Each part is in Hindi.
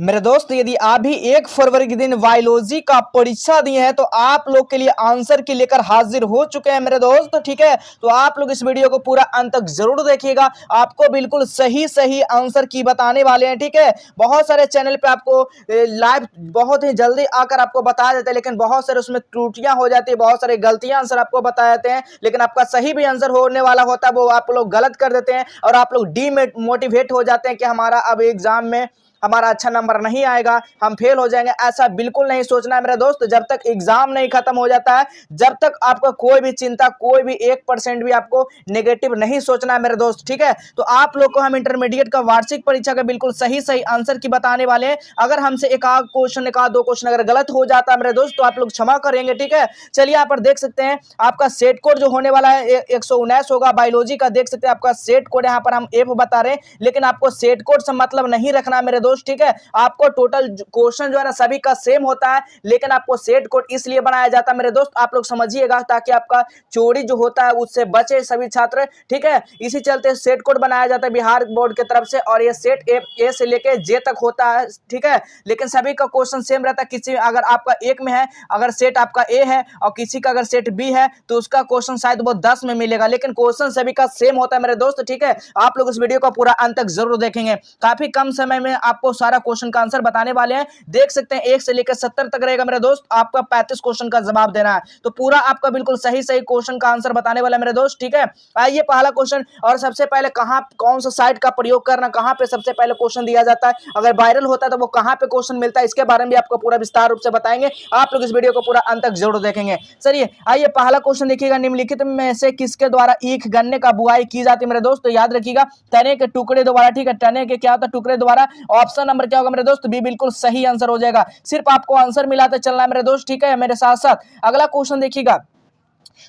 मेरे दोस्त यदि आप भी 1 फरवरी के दिन बायोलॉजी का परीक्षा दिए हैं तो आप लोग के लिए आंसर की लेकर हाजिर हो चुके हैं मेरे दोस्त। ठीक है, तो आप लोग इस वीडियो को पूरा अंत तक जरूर देखिएगा, आपको बिल्कुल सही सही आंसर की बताने वाले हैं। ठीक है, बहुत सारे चैनल पे आपको लाइव बहुत ही जल्दी आकर आपको बता देते हैं, लेकिन बहुत सारे उसमें त्रुटियां हो जाती है, बहुत सारे गलतियां आंसर आपको बता देते हैं, लेकिन आपका सही भी आंसर होने वाला होता है वो आप लोग गलत कर देते हैं और आप लोग डीमोटिवेट हो जाते हैं कि हमारा अब एग्जाम में हमारा अच्छा नंबर नहीं आएगा, हम फेल हो जाएंगे। ऐसा बिल्कुल नहीं सोचना है मेरे दोस्त। जब तक एग्जाम नहीं खत्म हो जाता है, जब तक आपका कोई भी चिंता, कोई भी 1% भी आपको नेगेटिव नहीं सोचना है मेरे दोस्त। ठीक है, तो आप लोग को हम इंटरमीडिएट का वार्षिक परीक्षा का बिल्कुल सही सही आंसर की बताने वाले हैं। अगर हमसे एक आध क्वेश्चन, एक आध दो क्वेश्चन अगर गलत हो जाता है मेरे दोस्त तो आप लोग क्षमा करेंगे। ठीक है, चलिए यहाँ पर देख सकते हैं आपका सेट कोड जो होने वाला है 119 होगा बायोलॉजी का। देख सकते हैं आपका सेट कोड यहाँ पर हम एफ बता रहे हैं, लेकिन आपको सेट कोड से मतलब नहीं रखना मेरे दोस्त। ठीक है, आपको टोटल क्वेश्चन जो है ना सभी का सेम होता है, लेकिन आपको सेट कोड इसलिए बनाया जाता है मेरे दोस्त, आप लोग समझिएगा, ताकि आपका चोरी जो होता है उससे बचे सभी छात्र। ठीक है, इसी चलते सेट कोड बनाया जाता है बिहार बोर्ड की तरफ से, और ये सेट ए से लेके जे तक होता है। ठीक है, लेकिन सभी का क्वेश्चन सेम रहता है। किसी अगर आपका एक में है, अगर सेट आपका ए है और किसी का अगर सेट बी है तो उसका क्वेश्चन शायद वो 10 में मिलेगा, लेकिन क्वेश्चन सभी का सेम होता है मेरे दोस्त। ठीक है, आप लोग इस वीडियो को पूरा अंत तक जरूर देखेंगे, काफी कम समय में आपको सारा क्वेश्चन का आंसर बताने वाले हैं। देख सकते हैं 1 से लेकर 70 तक रहेगा मेरे दोस्त, आपका 35 क्वेश्चन का जवाब देना है, तो पूरा आपका बिल्कुल सही सही क्वेश्चन का आंसर बताने वाला है मेरे दोस्त। ठीक है, आइए पहला क्वेश्चन। और सबसे पहले कहां कौन सा साइट का प्रयोग करना, कहां पे सबसे पहले क्वेश्चन दिया जाता है, अगर वायरल होता है तो वो कहां पे क्वेश्चन मिलता है, इसके बारे में भी आपको पूरा विस्तार रूप से बताएंगे। आप लोग इस वीडियो को पूरा अंत तक जरूर देखेंगे। चलिए आइए पहला क्वेश्चन देखिएगा, निम्नलिखित में से किसके द्वारा ईख गन्ने का बुआई की जाती है मेरे दोस्त। तो याद रखिएगा तने के टुकड़े द्वारा। ठीक है, तने के क्या होता है, टुकड़े द्वारा। ऑप्शन नंबर क्या होगा मेरे दोस्त, बी बिल्कुल सही आंसर हो जाएगा। सिर्फ आपको आंसर मिलाते चलना है मेरे दोस्त। ठीक है, मेरे साथ साथ अगला क्वेश्चन देखिएगा।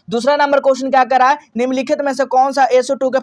दूसरा नंबर क्वेश्चन क्या कर रहा है, निम्नलिखित में से कौन सा SO2 के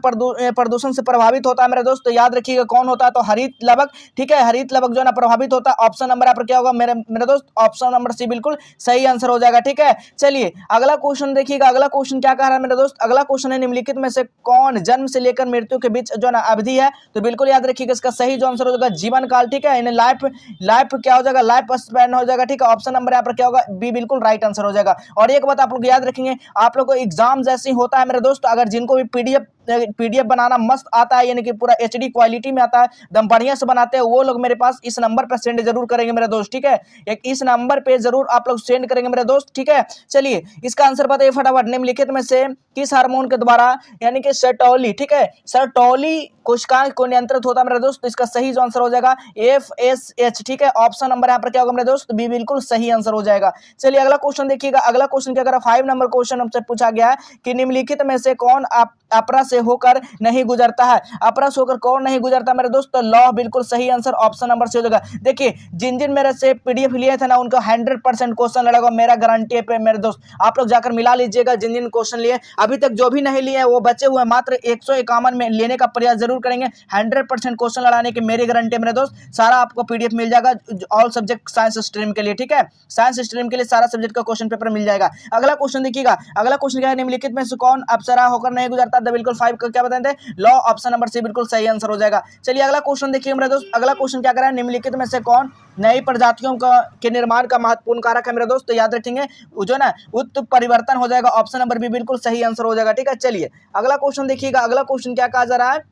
प्रदूषण से प्रभावित होता है मेरे दोस्त। तो याद रखिएगा कौन होता है, तो हरित लवक। ठीक है, हरित लवक जो है ना प्रभावित होता है। ऑप्शन नंबर पर क्या होगा मेरे दोस्त, ऑप्शन नंबर सी बिल्कुल सही आंसर हो जाएगा। ठीक है, चलिए अगला क्वेश्चन देखिएगा। अगला क्वेश्चन क्या कह रहा है मेरे दोस्त, अगला क्वेश्चन है निम्नलिखित में से कौन जन्म से लेकर मृत्यु के बीच जो ना अवधि है। तो बिल्कुल याद रखिएगा इसका सही जो आंसर हो जाएगा जीवन काल। ठीक है, लाइफ क्या हो जाएगा, लाइफ स्पैन हो जाएगा। ठीक है, ऑप्शन नंबर यहाँ पर क्या होगा, बी बिल्कुल राइट आंसर हो जाएगा। और एक बात आप लोग याद रखेंगे, आप लोग को एग्जाम जैसे ही होता है मेरे दोस्त, अगर जिनको भी पीडीएफ बनाना मस्त आता है, यानी कि पूरा HD क्वालिटी में आता है, एकदम बढ़िया से बनाते हैं, वो लोग मेरे पास इस नंबर पर सेंड जरूर करेंगे मेरे दोस्त। ठीक है, एक इस नंबर पे जरूर आप लोग सेंड करेंगे मेरे दोस्त। ठीक है, चलिए इसका आंसर बताइए फटाफट, निम्नलिखित में से किस हार्मोन के द्वारा, यानी कि सर्टोली। ठीक है, सर्टोली कोशिकाएं को नियंत्रित होता है मेरे दोस्त, तो इसका सही जो आंसर हो जाएगा FSH। ठीक है, ऑप्शन नंबर यहाँ पर क्या होगा मेरे दोस्त, बी बिल्कुल सही आंसर हो जाएगा। चलिए अगला क्वेश्चन देखिएगा। अगला क्वेश्चन क्या कर रहा है, 5 नंबर क्वेश्चन हमसे पूछा गया है कि निम्नलिखित में से कौन अपरा से होकर नहीं गुजरता है। अपरा से होकर कौन नहीं गुजरता मेरे दोस्त, तो लौह बिल्कुल सही आंसर ऑप्शन नंबर से हो जाएगा। देखिए जिन जिन मेरे से PDF लिए थे ना, उनका 100% क्वेश्चन लड़ेगा, मेरा गारंटी है पे मेरे दोस्त। आप लोग जाकर मिला लीजिएगा, जिन जिन क्वेश्चन लिए, अभी तक जो भी नहीं लिए वो बचे हुए मात्र 151 में लेने का प्रयास जरूर करेंगे। 100% क्वेश्चन लड़ाने की मेरी गारंटी है मेरे दोस्त। सारा आपको PDF मिल जाएगा ऑल सब्जेक्ट साइंस स्ट्रीम के लिए। ठीक है, साइंस स्ट्रीम के लिए सारा सब्जेक्ट का क्वेश्चन पेपर मिल जाएगा। अगला क्वेश्चन देखिएगा। अगला क्वेश्चन क्या है, निम्नलिखित में से कौन अप्सरा होकर नहीं गुजरता। बिल्कुल 5 का क्या बताते हैं, लॉ। ऑप्शन नंबर सी बिल्कुल सही आंसर हो जाएगा। चलिए अगला क्वेश्चन देखिए मेरे दोस्त। अगला क्वेश्चन क्या कर रहा है, निम्नलिखित में से कौन नई प्रजातियों के निर्माण का महत्वपूर्ण कारक है मेरे दोस्त। तो याद रखेंगे जो ना उत्परिवर्तन हो जाएगा, ऑप्शन नंबर बी बिल्कुल सही आंसर हो जाएगा। ठीक है, चलिए अगला क्वेश्चन देखिएगा। अगला क्वेश्चन क्या कहा जा रहा है,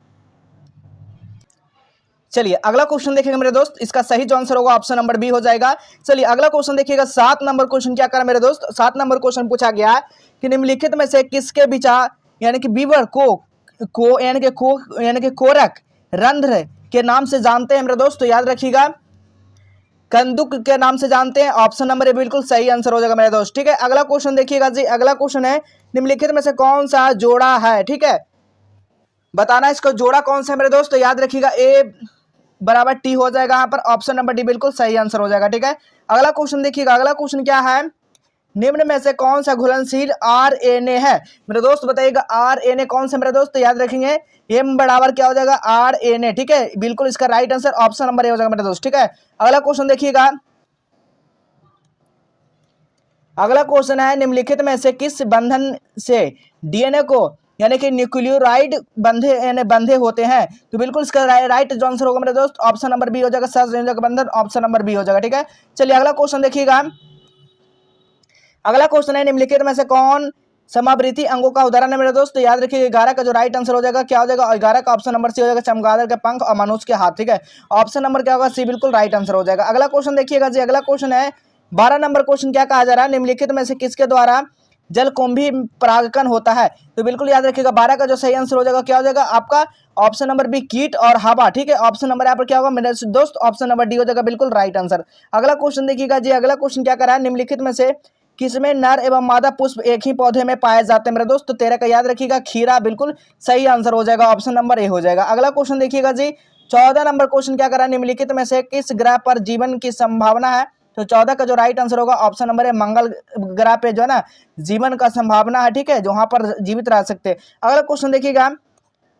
चलिए अगला क्वेश्चन देखेंगे मेरे दोस्त, इसका सही जो आंसर होगा ऑप्शन नंबर बी हो जाएगा। चलिए अगला क्वेश्चन देखिएगा। 7 नंबर क्वेश्चन क्या कर मेरे दोस्त, 7 नंबर क्वेश्चन पूछा गया है कि निम्नलिखित में से किसके विचार, यानी कि बीवर को यानी कि कोरक रंध्र के नाम से जानते हैं मेरे दोस्त। तो याद रखिएगा कंदुक के नाम से जानते हैं, ऑप्शन नंबर ए बिल्कुल सही आंसर हो जाएगा मेरे दोस्त। ठीक है, अगला क्वेश्चन देखिएगा जी। अगला क्वेश्चन है निम्नलिखित में से कौन सा जोड़ा है। ठीक है, बताना इसका जोड़ा कौन सा है मेरे दोस्त। तो याद रखिएगा A बराबर T हो जाएगा यहाँ पर, ऑप्शन नंबर डी बिल्कुल सही आंसर हो जाएगा। ठीक है, अगला क्वेश्चन देखिएगा। अगला क्वेश्चन क्या है, निम्न में से कौन सा घुलनशील RNA है मेरे दोस्त, बताइएगा RNA कौन सा मेरे दोस्त। तो याद रखेंगे M बराबर क्या हो जाएगा RNA। ठीक है, बिल्कुल इसका right answer option number A हो जाएगा मेरे दोस्त। ठीक है, अगला क्वेश्चन देखिएगा। अगला क्वेश्चन है निम्नलिखित में से किस बंधन से DNA को यानी कि न्यूक्लियोराइड बंधे यानी बंधे होते हैं। तो बिल्कुल इसका राइट जो आंसर होगा मेरे दोस्त ऑप्शन नंबर बी हो जाएगा, सहसंयोजक बंधन ऑप्शन नंबर बी हो जाएगा। ठीक है, चलिए अगला क्वेश्चन देखिएगा। अगला क्वेश्चन है निम्नलिखित में से कौन समावृत्ति अंगों का उदाहरण है मेरे दोस्त। तो याद रखिए 11 का जो राइट आंसर हो जाएगा क्या हो जाएगा, 11 का ऑप्शन नंबर सी हो जाएगा, चमगादड़ के पंख और मनुष्य के हाथ। ठीक है, ऑप्शन नंबर क्या होगा, सी बिल्कुल राइट आंसर हो जाएगा। अगला क्वेश्चन देखिएगा जी, अगला क्वेश्चन है 12 नंबर क्वेश्चन क्या कहा जा रहा है, निम्नलिखित में से किसके द्वारा जलकुंभी परागकण होता है। तो बिल्कुल याद रखिएगा 12 का जो सही आंसर हो जाएगा क्या हो जाएगा आपका ऑप्शन नंबर बी कीट और हवा। ठीक है, ऑप्शन नंबर यहाँ पर क्या होगा मेरे दोस्त ऑप्शन नंबर डी हो जाएगा बिल्कुल राइट आंसर। अगला क्वेश्चन देखिएगा जी, अगला क्वेश्चन क्या कर रहा है, निम्नलिखित में से किसमें नर एवं मादा पुष्प एक ही पौधे में पाए जाते हैं मेरे दोस्त। तो 13 का याद रखिएगा खीरा बिल्कुल सही आंसर हो जाएगा, ऑप्शन नंबर ए हो जाएगा। अगला क्वेश्चन देखिएगा जी, 14 नंबर क्वेश्चन क्या कर रहा है, निम्नलिखित में से किस ग्रह पर जीवन की संभावना है। तो 14 का जो राइट आंसर होगा ऑप्शन नंबर है मंगल ग्रह पे जो है ना जीवन का संभावना है। ठीक है, जो वहां पर जीवित रह सकते हैं। अगला क्वेश्चन देखिएगा,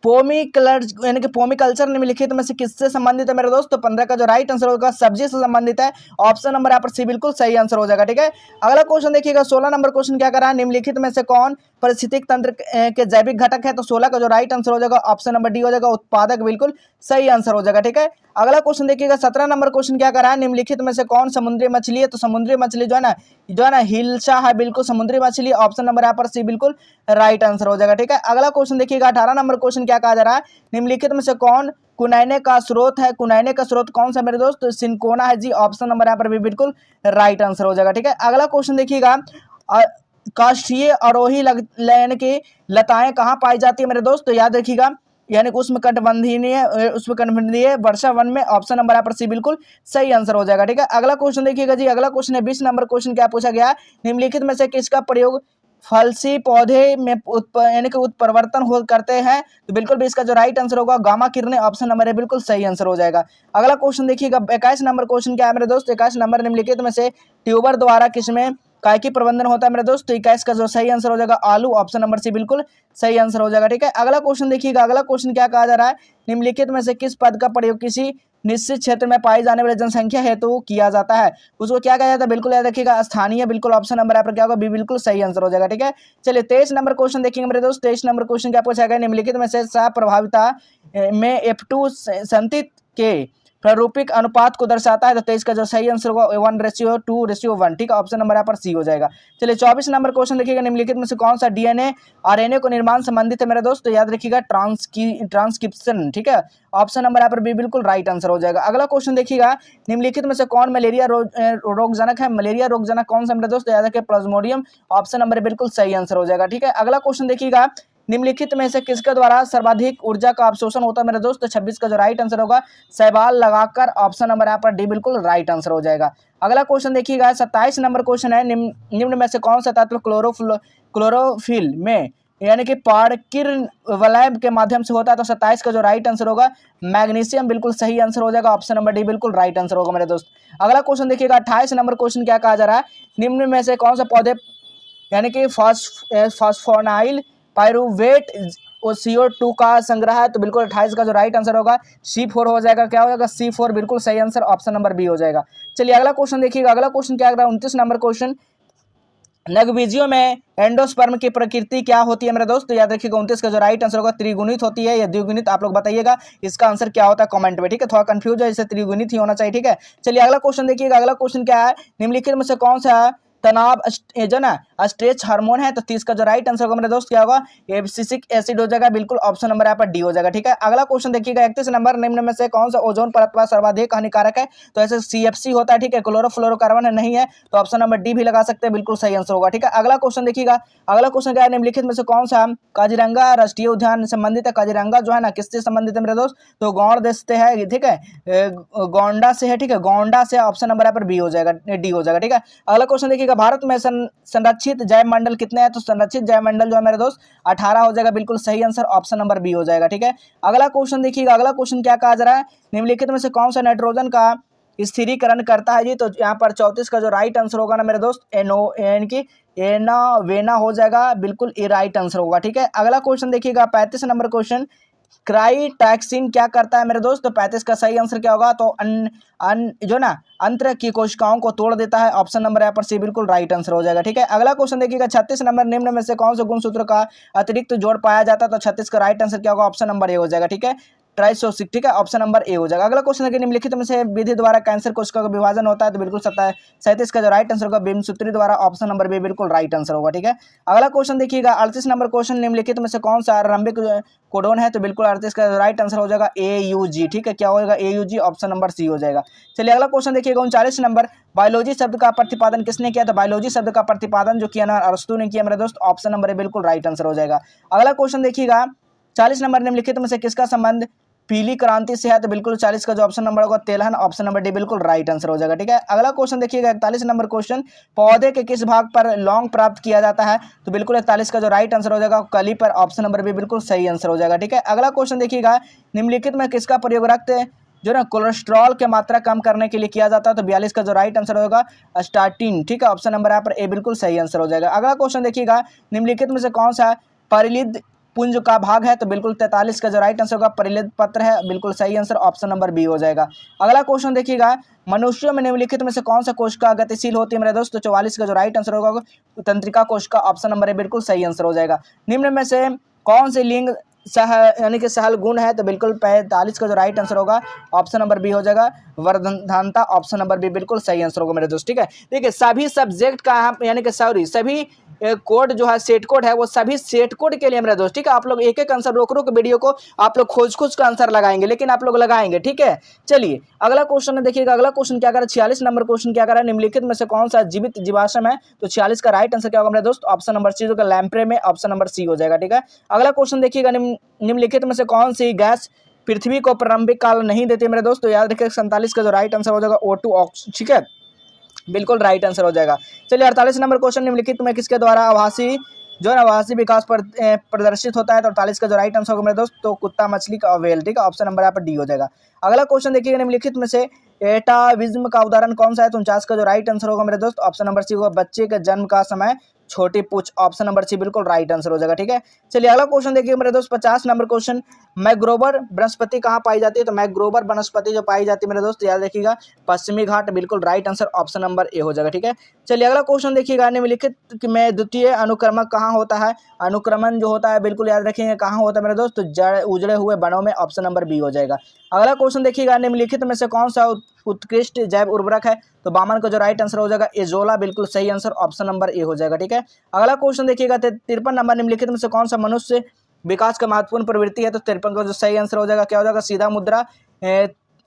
पोमीकल्चर यानी कि पोमीकल्चर निम्नलिखित में से किससे संबंधित है मेरे दोस्त। तो 15 का जो राइट आंसर होगा सब्जी से संबंधित है, ऑप्शन नंबर यहाँ पर सी बिल्कुल सही आंसर हो जाएगा। ठीक है, अगला क्वेश्चन देखिएगा 16 नंबर क्वेश्चन क्या कर रहा है, निम्नलिखित में से कौन पारिस्थितिक तंत्र के जैविक घटक है। तो 16 का जो राइट आंसर हो जाएगा ऑप्शन नंबर डी हो जाएगा उत्पादक बिल्कुल सही आंसर हो जाएगा। ठीक है, अगला क्वेश्चन देखिएगा 17 नंबर क्वेश्चन क्या कर रहा है, निम्नलिखित में से कौन समुद्री मछली है। तो समुद्री मछली जो है ना हिल्सा है बिल्कुल समुद्री मछली, ऑप्शन नंबर यहाँ पर सी बिल्कुल राइट आंसर हो जाएगा। ठीक है, अगला क्वेश्चन देखिएगा 18 नंबर क्वेश्चन क्या कहा जा रहा है, निम्नलिखित में से कौन कुनैने का स्रोत है। कुनैने का स्रोत कौन सा मेरे दोस्त, सिंकोना है जी, ऑप्शन नंबर यहाँ पर भी बिल्कुल राइट आंसर हो जाएगा। ठीक है, अगला क्वेश्चन देखिएगा काष्ठीय आरोही यानी कि लताएं कहाँ पाई जाती है मेरे दोस्त। तो याद रखिएगा यानी कि उष्णकटिबंधीय वर्षा वन में, ऑप्शन नंबर यहाँ पर सी बिल्कुल सही आंसर हो जाएगा। ठीक है, अगला क्वेश्चन देखिएगा जी, अगला क्वेश्चन है 20 नंबर क्वेश्चन क्या पूछा गया, निम्नलिखित में से किसका प्रयोग फलसी पौधे में यानी कि उत्परिवर्तन हो करते हैं। तो बिल्कुल भी इसका जो राइट आंसर होगा गामा किरणें, ऑप्शन नंबर है बिल्कुल सही आंसर हो जाएगा। अगला क्वेश्चन देखिएगा 21 नंबर क्वेश्चन क्या है मेरे दोस्त, 21 नंबर निम्नलिखित में से ट्यूबर द्वारा किसमें कायकी प्रबंधन होता है मेरे दोस्त। तो 21 का जो सही आंसर हो जाएगा आलू, ऑप्शन नंबर सी बिल्कुल सही आंसर हो जाएगा। ठीक है, अगला क्वेश्चन देखिएगा, अगला क्वेश्चन क्या कहा जा रहा है, निम्नलिखित में से किस पद का प्रयोग किसी निश्चित क्षेत्र में पाई जाने वाली जनसंख्या हेतु किया जाता है, उसको क्या कहा जाता है, बिल्कुल याद रखिएगा स्थानीय, बिल्कुल ऑप्शन नंबर यहाँ पर क्या होगा बी बिल्कुल सही आंसर हो जाएगा। ठीक है, चलिए 23 नंबर क्वेश्चन देखेंगे मेरे दोस्त। 23 नंबर क्वेश्चन क्या पूछा गया, निम्नलिखित में से प्रभाविता में F2 संतित के प्रारूपिक अनुपात को दर्शाता है। तो 23 का जो सही आंसर होगा 1:2:1। ठीक है, ऑप्शन नंबर यहाँ पर सी हो जाएगा। चलिए 24 नंबर क्वेश्चन देखिएगा, निम्नलिखित में से कौन सा डीएनए आरएनए को निर्माण संबंधित है मेरे दोस्त। तो याद रखिएगा ट्रांसक्रिप्शन। ठीक है, ऑप्शन नंबर यहाँ पर बी बिल्कुल राइट आंसर हो जाएगा। अगला क्वेश्चन देखिएगा, निम्नलिखित में से कौन मलेरिया रोगजनक है। मलेरिया रोगजनक कौन सा मेरे दोस्त, याद रखिए प्लाज्मोडियम, ऑप्शन नंबर बिल्कुल सही आंसर हो जाएगा। ठीक है, अगला क्वेश्चन देखिएगा, निम्नलिखित में से किसके द्वारा सर्वाधिक ऊर्जा का अवशोषण होता है मेरे दोस्त। 26 का जो राइट आंसर होगा शैवाल लगाकर, ऑप्शन नंबर यहाँ पर डी बिल्कुल राइट आंसर हो जाएगा। अगला क्वेश्चन देखिएगा 27 नंबर क्वेश्चन है, निम्न में से कौन सा तत्व क्लोरोफिल में यानी कि पारकिर्ण वलय के माध्यम से होता है। तो 27 का जो राइट आंसर होगा मैग्नीशियम, बिल्कुल सही आंसर हो जाएगा, ऑप्शन नंबर डी बिल्कुल राइट आंसर होगा मेरे दोस्त। अगला क्वेश्चन देखिएगा 28 नंबर क्वेश्चन क्या कहा जा रहा है, निम्न में से कौन सा पौधे यानी कि फास्फोनाइल पायरुवेट और CO2 का संग्रह है। तो बिल्कुल 28 का जो राइट आंसर होगा C4 हो जाएगा, क्या हो जाएगा C4 बिल्कुल सही आंसर, ऑप्शन नंबर बी हो जाएगा। चलिए अगला क्वेश्चन देखिएगा, अगला क्वेश्चन क्या कर रहा है 29 नंबर क्वेश्चन, नगबीजियों में एंडोस्पर्म की प्रकृति क्या होती है मेरे दोस्त। तो याद रखिएगा 29 का जो राइट आंसर होगा त्रिगुणित होती है या द्विगुणित, आप लोग बताइएगा इसका आंसर क्या होता है कमेंट में। ठीक है, थोड़ा कंफ्यूज है, इसे त्रिगुणित ही होना चाहिए। ठीक है, चलिए अगला क्वेश्चन देखिएगा, अगला क्वेश्चन क्या है, निम्नलिखित में से कौन सा तनाव जो ना स्ट्रेच हार्मोन है। तो 30 का जो राइट आंसर होगा मेरे दोस्त क्या होगा एब्सिसिक एसिड हो जाएगा, बिल्कुल ऑप्शन नंबर यहाँ पर डी हो जाएगा। ठीक है, अगला क्वेश्चन देखिएगा 31 नंबर, निम्न में से कौन सा ओजोन परत पर सर्वाधिक हानिकारक है। तो ऐसे CFC होता है। ठीक है, क्लोरोफ्लोरोकार्बन नहीं है, तो ऑप्शन नंबर डी भी लगा सकते हैं, बिल्कुल सही आंसर होगा। ठीक है, अगला क्वेश्चन देखिएगा, अगला क्वेश्चन क्या है, निम्नलिखित में से कौन सा काजीरंगा राष्ट्रीय उद्यान संबंधित है। काजीरंगा जो है ना किससे संबंधित है मेरे दोस्त, तो गौड़ देश से है। ठीक है, गोंडा से है। ठीक है, गोंडा से, ऑप्शन नंबर यहाँ पर बी हो जाएगा, डी हो जाएगा। ठीक है, अगला क्वेश्चन देखिएगा, भारत में संरक्षित जैव मंडल कितने हैं। तो संरक्षित जैव मंडल जो है मेरे दोस्त 18 हो जाएगा, बिल्कुल सही आंसर, ऑप्शन नंबर बी हो जाएगा। ठीक है, अगला क्वेश्चन देखिएगा, अगला क्वेश्चन क्या कहा जा रहा है, निम्नलिखित में से कौन सा नाइट्रोजन का स्थिरीकरण करता है जी। तो यहाँ पर 34 का जो राइट आंसर होगा ना मेरे दोस्त यानी कि एना वेना हो जाएगा, बिल्कुल ये राइट आंसर होगा। ठीक है, अगला क्वेश्चन देखिएगा 35 नंबर क्वेश्चन, क्राइटैक्सिन क्या करता है मेरे दोस्त? तो 35 का सही आंसर क्या होगा? तो जो ना अंत्र की कोशिकाओं को तोड़ देता है। ऑप्शन नंबर यहाँ पर सी बिल्कुल राइट आंसर हो जाएगा। ठीक है, अगला क्वेश्चन देखिएगा 36 नंबर, निम्न में से कौन से गुणसूत्र का अतिरिक्त जोड़ पाया जाता है? तो 36 का राइट आंसर क्या होगा? ऑप्शन नंबर ए हो जाएगा। ठीक है, ट्राइसोसिक। ठीक है, ऑप्शन नंबर ए हो जाएगा। अगला क्वेश्चन देखिए, निम्नलिखित में से विधि द्वारा कैंसर कोशिका का विभाजन होता है? तो बिल्कुल 37 का जो राइट आंसर होगा बिम्बसूत्री द्वारा। ऑप्शन नंबर बी बिल्कुल राइट आंसर होगा। ठीक है, अगला क्वेश्चन देखिएगा 38 नंबर क्वेश्चन, निम्नलिखित में से कौन सा आरंभिक कोडोन है? तो बिल्कुल 38 का राइट आंसर हो जाएगा AUG। ठीक है, क्या होगा? AUG। ऑप्शन नंबर सी हो जाएगा। चलिए अगला क्वेश्चन देखिएगा 39 नंबर, बायोलॉजी शब्द का प्रतिपादन किसने किया? तो बायोलॉजी शब्द का प्रतिपादन जो किया ना अरस्तु ने किया मेरे दोस्त। ऑप्शन नंबर ए बिल्कुल राइट आंसर हो जाएगा। अगला क्वेश्चन देखिएगा 40 नंबर, निम्नलिखित में से किसका संबंध पीली क्रांति से है? तो बिल्कुल 40 का जो ऑप्शन नंबर होगा तेलहन। ऑप्शन नंबर डी बिल्कुल राइट आंसर हो जाएगा। ठीक है, अगला क्वेश्चन देखिएगा 41 नंबर क्वेश्चन, पौधे के किस भाग पर लौंग प्राप्त किया जाता है? तो बिल्कुल 41 का जो राइट आंसर हो जाएगा कली पर। ऑप्शन नंबर बी बिल्कुल सही आंसर हो जाएगा। ठीक है, अगला क्वेश्चन देखिएगा, निम्नलिखित में किसका प्रयोग रक्त जो ना कोलेस्ट्रॉल की मात्रा कम करने के लिए किया जाता है? तो 42 का जो राइट आंसर होगा स्टार्टिन। ठीक है, ऑप्शन नंबर यहाँ पर ए बिल्कुल सही आंसर हो जाएगा। अगला क्वेश्चन देखिएगा, निम्नलिखित में से कौन सा परिलिद पुंज का भाग है? तो बिल्कुल 43 का जो राइट आंसर होगा परिलिद पत्र है। बिल्कुल सही आंसर ऑप्शन नंबर बी हो जाएगा। अगला क्वेश्चन देखिएगा, मनुष्यों में निम्नलिखित में से कौन सा कोशिका गतिशील होती है मेरे दोस्त? तो 44 का जो राइट आंसर होगा तंत्रिका कोशिका। ऑप्शन नंबर ए बिल्कुल सही आंसर हो जाएगा। निम्न में से कौन से लिंग यानी कि सहल गुण है? तो बिल्कुल 45 का जो राइट आंसर होगा ऑप्शन नंबर बी हो जाएगा वर्धनता। ऑप्शन नंबर बी बिल्कुल सही आंसर होगा मेरे दोस्त। ठीक है, देखिए सभी सब्जेक्ट का यानी कि सभी कोड जो है सेट कोड है वो सभी सेट कोड के लिए मेरे दोस्त। ठीक है, आप लोग एक एक आंसर रोक रोक वीडियो को आप लोग खोज का आंसर लगाएंगे, लेकिन आप लोग लगाएंगे। ठीक है, चलिए अगला क्वेश्चन देखिएगा। अगला क्वेश्चन क्या कर रहा है? 46 नंबर क्वेश्चन क्या कर रहा है? निम्नलिखित में से कौन सा जीवित जीवाश्म है? तो 46 का राइट आंसर क्या होगा मेरे दोस्त? ऑप्शन नंबर सी होगा लैम्प्रे में। ऑप्शन नंबर सी हो जाएगा। ठीक है, अगला क्वेश्चन देखिएगा, निम्नलिखित में से कौन सी गैस पृथ्वी को प्रारंभिक काल नहीं देती मेरे दोस्त? तो याद रखिए 47 का जो राइट आंसर हो जाएगा O2 ऑक्सीजन। ठीक है, बिल्कुल राइट आंसर हो जाएगा। चलिए 48 नंबर क्वेश्चन, निम्नलिखित में किसके द्वारा आभासी जो है आभासी विकास पर प्रदर्शित होता है? तो 48 का जो राइट आंसर होगा मेरे दोस्त तो कुत्ता मछली का व्हेल। ठीक है, ऑप्शन नंबर यहाँ पर डी हो जाएगा। अगला क्वेश्चन देखिएगा, निम्नलिखित में से एटाविज्म का उदाहरण कौन सा है? तो 49 का जो राइट आंसर होगा मेरे दोस्त ऑप्शन नंबर सी होगा बच्चे के जन्म का समय छोटी पूछ। ऑप्शन नंबर सी बिल्कुल राइट आंसर हो जाएगा। ठीक है, चलिए अगला क्वेश्चन देखिए मेरे दोस्त 50 नंबर क्वेश्चन, मैग्रोवर वनस्पति कहाँ पाई जाती है? तो मैग्रोवर वनस्पति जो पाई जाती है मेरे दोस्त याद रखिएगा पश्चिमी घाट। बिल्कुल right answer option number A हो जाएगा। ठीक है, चलिए अगला क्वेश्चन देखिएगा, निम्नलिखित में द्वितीय अनुक्रमक कहाँ होता है? अनुक्रमण जो होता है बिल्कुल याद रखिएगा कहाँ होता है मेरे दोस्त? जड़ उजड़े हुए वनों में। ऑप्शन नंबर बी हो जाएगा। अगला क्वेश्चन देखिएगा, निम्नलिखित में से कौन सा उत्कृष्ट जैव उर्वरक है? तो बामन का जो राइट आंसर हो जाएगा एजोला। बिल्कुल सही आंसर ऑप्शन नंबर ए हो जाएगा। ठीक है, अगला क्वेश्चन देखिएगा 53 नंबर, निम्नलिखित में से कौन सा मनुष्य विकास का महत्वपूर्ण प्रवृत्ति है? तो 53 का जो सही आंसर हो जाएगा क्या हो जाएगा? सीधा मुद्रा,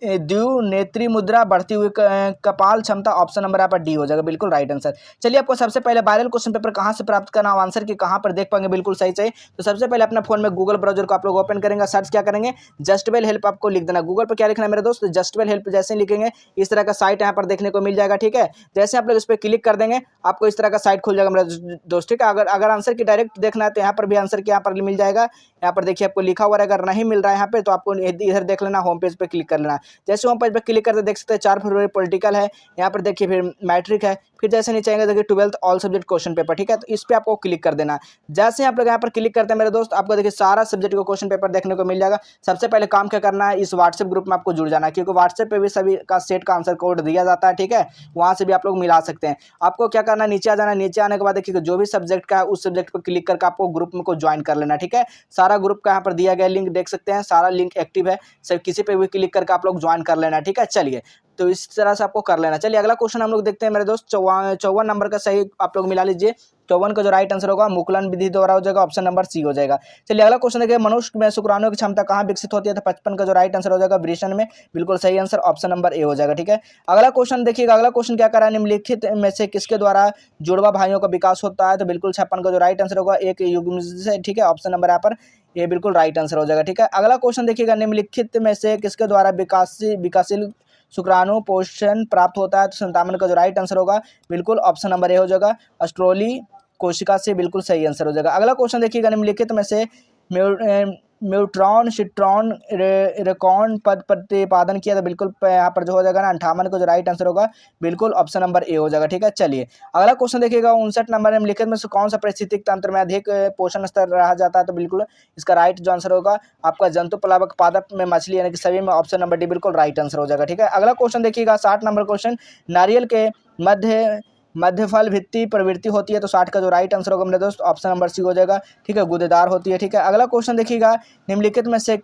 द्विनेत्री मुद्रा, बढ़ती हुई कपाल क्षमता। ऑप्शन नंबर यहाँ पर डी हो जाएगा। बिल्कुल राइट आंसर। चलिए आपको सबसे पहले वायरल क्वेश्चन पेपर कहाँ से प्राप्त करना, आंसर की कहाँ पर देख पाएंगे? बिल्कुल सही सही। तो सबसे पहले अपना फोन में गूगल ब्राउजर को आप लोग ओपन करेंगे, सर्च क्या करेंगे? जस्टवेल हेल्प आपको लिख देना। गूगल पर क्या लिखना है मेरे दोस्त? जस्टवेल हेल्प। जैसे लिखेंगे इस तरह का साइट यहाँ पर देखने को मिल जाएगा। ठीक है, जैसे आप लोग इस पर क्लिक कर देंगे आपको इस तरह का साइट खुल जाएगा मेरे दोस्त। ठीक है, अगर आंसर की डायरेक्ट देखना है तो यहाँ पर भी आंसर की यहाँ पर मिल जाएगा। यहाँ पर देखिए आपको लिखा हुआ है, अगर नहीं मिल रहा है यहाँ पे तो आपको इधर देख लेना, होम पेज पे क्लिक कर लेना। जैसे होम पेज पे क्लिक करते देख सकते हैं 4 फरवरी पॉलिटिकल है, यहाँ पर देखिए फिर मैट्रिक है, फिर जैसे नीचे आएंगे देखिए 12th all subject question paper. ठीक है, तो इस पे आपको क्लिक कर देना। जैसे आप लोग यहाँ पर क्लिक करते हैं मेरे दोस्त आपको देखिए सारा सब्जेक्ट का क्वेश्चन पेपर देखने को मिल जाएगा। सबसे पहले काम क्या करना है, इस व्हाट्सएप ग्रुप में आपको जुड़ जाना है, क्योंकि व्हाट्सएप पे भी सभी का सेट का आंसर कोड दिया जाता है। ठीक है, वहाँ से भी आप लोग मिला सकते हैं। आपको क्या करना है, नीचे आ जाना। नीचे आने के बाद देखिए जो भी सब्जेक्ट का है उस सब्जेक्ट पर क्लिक करके आपको ग्रुप में को ज्वाइन कर लेना। ठीक है, सारा ग्रुप का यहाँ पर दिया गया लिंक देख सकते हैं, सारा लिंक एक्टिव है, सब किसी पे भी क्लिक करके आप लोग ज्वाइन कर लेना। ठीक है, चलिए तो इस तरह से आपको कर लेना। चलिए अगला क्वेश्चन हम लोग देखते हैं मेरे दोस्त 54 नंबर का सही आप लोग मिला लीजिए। 54 का जो राइट आंसर होगा मुकुलन विधि द्वारा हो जाएगा। ऑप्शन नंबर सी हो जाएगा। चलिए अगला क्वेश्चन देखिए, मनुष्य में शुक्राणु की क्षमता कहाँ विकसित होती है? तो 55 का जो राइट आंसर हो जाएगा वृषण में। बिल्कुल सही आंसर ऑप्शन नंबर ए हो जाएगा। ठीक है, अगला क्वेश्चन देखिएगा, अगला क्वेश्चन क्या कर रहा है, निम्नलिखित में से किसके द्वारा जुड़वा भाइयों का विकास होता है? तो बिल्कुल 56 का जो राइट आंसर होगा एक युग्म से। ठीक है, ऑप्शन नंबर यहाँ पर ये बिल्कुल राइट आंसर हो जाएगा। ठीक है, अगला क्वेश्चन देखिएगा, निम्नलिखित में से किसके द्वारा विकासशील शुक्राणु पोषण प्राप्त होता है? तो 57 का जो राइट आंसर होगा बिल्कुल ऑप्शन नंबर ए हो जाएगा अस्ट्रोली कोशिका से। बिल्कुल सही आंसर हो जाएगा। अगला क्वेश्चन देखिएगा, निम्नलिखित में से म्यूट्रॉन सिट्रॉन रेकॉन पद प्रतिपादन किया, तो बिल्कुल यहाँ पर जो हो जाएगा ना 58 को जो राइट आंसर होगा बिल्कुल ऑप्शन नंबर ए हो जाएगा। ठीक है, चलिए अगला क्वेश्चन देखिएगा 59 नंबर निम्नलिखित में से कौन सा पारिस्थितिक तंत्र में अधिक पोषण स्तर रहा जाता है, तो बिल्कुल इसका राइट जो आंसर होगा आपका जंतु प्लावक पादप में मछली यानी कि सभी में ऑप्शन नंबर डी बिल्कुल राइट आंसर हो जाएगा। ठीक है, अगला क्वेश्चन देखिएगा 60 नंबर क्वेश्चन, नारियल के मध्य फल भित्ति प्रवृत्ति होती है, तो 60 का जो राइट आंसर होगा मेरे दोस्त ऑप्शन नंबर सी हो जाएगा। ठीक है, गूदेदार होती है। ठीक है, अगला क्वेश्चन देखिएगा निम्नलिखित में से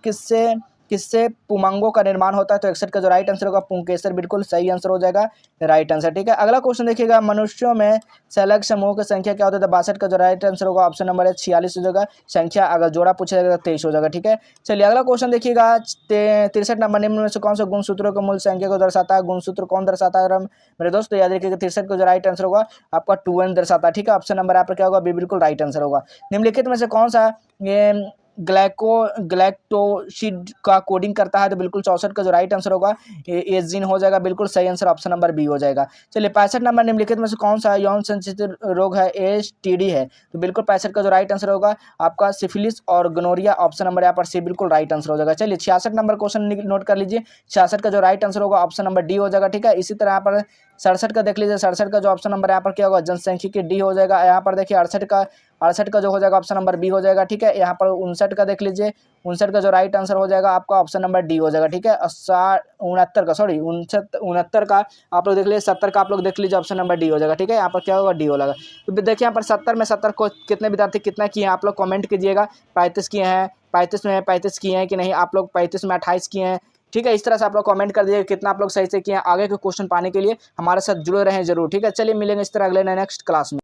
किससे पुमंगों का निर्माण होता है, तो 61 का जो राइट आंसर होगा पुंकेसर बिल्कुल सही आंसर हो जाएगा, राइट आंसर। ठीक है, अगला क्वेश्चन देखिएगा मनुष्यों में सलग समूह की संख्या क्या होती है, तो 62 का जो राइट आंसर होगा ऑप्शन नंबर 46 हो जाएगा। संख्या अगर जोड़ा पूछा जाएगा तो 23 हो जाएगा। ठीक है, चलिए अगला क्वेश्चन देखिएगा 63 नंबर निम्न में से कौन सा गुणसूत्रों के मूल संख्या को दर्शाता है, गुणसूत्र कौन दर्शाता है मेरे दोस्त, याद रखिएगा 63 का जो राइट आंसर होगा आपका 2n दर्शाता है। ठीक है, ऑप्शन नंबर यहाँ पर क्या होगा बी बिल्कुल राइट आंसर होगा। निम्नलिखित में से कौन सा ये ग्लाइकोसिड का कोडिंग करता है, तो बिल्कुल 64 का जो राइट आंसर होगा एजीन हो जाएगा, बिल्कुल सही आंसर ऑप्शन नंबर बी हो जाएगा। चलिए 65 नंबर निम्नलिखित में से कौन सा यौन संचित रोग है, एसटीडी है, तो बिल्कुल 65 का जो राइट आंसर होगा आपका सिफिलिस और गोनोरिया, ऑप्शन नंबर यहाँ पर सी बिल्कुल राइट आंसर हो जाएगा। चलिए 66 नंबर क्वेश्चन नोट कर लीजिए, 66 का जो राइट आंसर होगा ऑप्शन नंबर डी हो जाएगा। ठीक है, इसी तरह यहाँ पर 67 का देख लीजिए, 67 का जो ऑप्शन नंबर यहाँ पर क्या होगा जनसांख्यिकी डी हो जाएगा। यहाँ पर देखिए 68 का जो हो जाएगा ऑप्शन नंबर बी हो जाएगा। ठीक है, यहाँ पर 59 का देख लीजिए, 59 का जो राइट आंसर हो जाएगा आपका ऑप्शन नंबर डी हो जाएगा। ठीक है, 69 का आप लोग देख लीजिए, 70 का आप लोग देख लीजिए ऑप्शन नंबर डी हो जाएगा। ठीक है, यहाँ पर क्या होगा डी हो जाएगा। तो देखिए यहाँ पर 70 में 70 को कितने विद्यार्थी कितना किए हैं आप लोग कमेंट कीजिएगा, 35 किए हैं, 35 में 35 किए हैं कि नहीं, आप लोग 35 में 28 किए हैं। ठीक है, इस तरह से आप लोग कमेंट कर दीजिए कितना आप लोग सही से किए हैं। आगे के क्वेश्चन पाने के लिए हमारे साथ जुड़े रहें जरूर। ठीक है, चलिए मिलेंगे इस तरह अगले नेक्स्ट क्लास में।